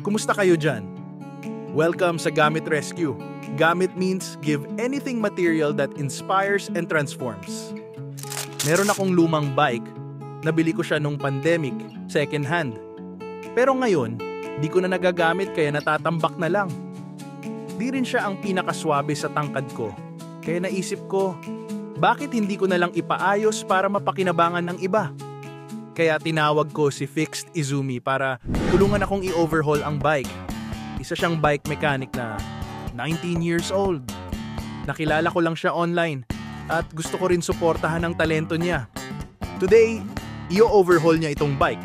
Kumusta kayo dyan? Welcome sa Gamit Rescue. Gamit means give anything material that inspires and transforms. Meron akong lumang bike. Nabili ko siya nung pandemic, second hand. Pero ngayon, di ko na nagagamit kaya natatambak na lang. Di rin siya ang pinakaswabe sa tangkad ko. Kaya naisip ko, bakit hindi ko na lang ipaayos para mapakinabangan ng iba? Kaya tinawag ko si Fixed Izumi para tulungan akong i-overhaul ang bike. Isa siyang bike mechanic na 19 years old. Nakilala ko lang siya online at gusto ko rin suportahan ang talento niya. Today, i-overhaul niya itong bike.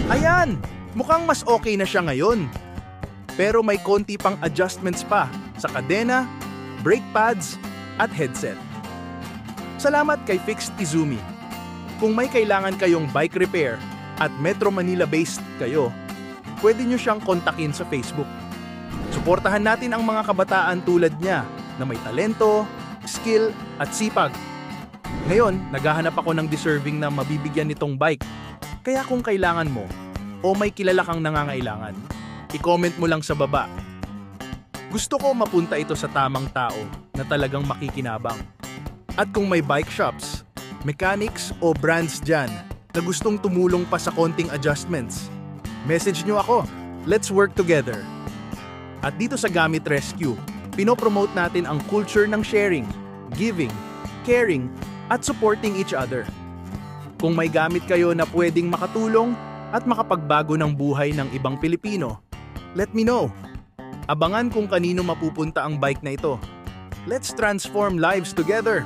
Ayan! Mukhang mas okay na siya ngayon. Pero may konti pang adjustments pa sa kadena, brake pads, at headset. Salamat kay Fixed Izumi. Kung may kailangan kayong bike repair at Metro Manila-based kayo, pwede nyo siyang kontakin sa Facebook. Suportahan natin ang mga kabataan tulad niya na may talento, skill, at sipag. Ngayon, naghahanap ako ng deserving na mabibigyan nitong bike. Kaya kung kailangan mo o may kilala kang nangangailangan, i-comment mo lang sa baba. Gusto ko mapunta ito sa tamang tao na talagang makikinabang. At kung may bike shops, mechanics o brands dyan na gustong tumulong pa sa konting adjustments, message nyo ako. Let's work together. At dito sa Gamit Rescue, pinopromote natin ang culture ng sharing, giving, caring, at supporting each other. Kung may gamit kayo na pwedeng makatulong at makapagbago ng buhay ng ibang Pilipino, let me know. Abangan kung kanino mapupunta ang bike na ito. Let's transform lives together!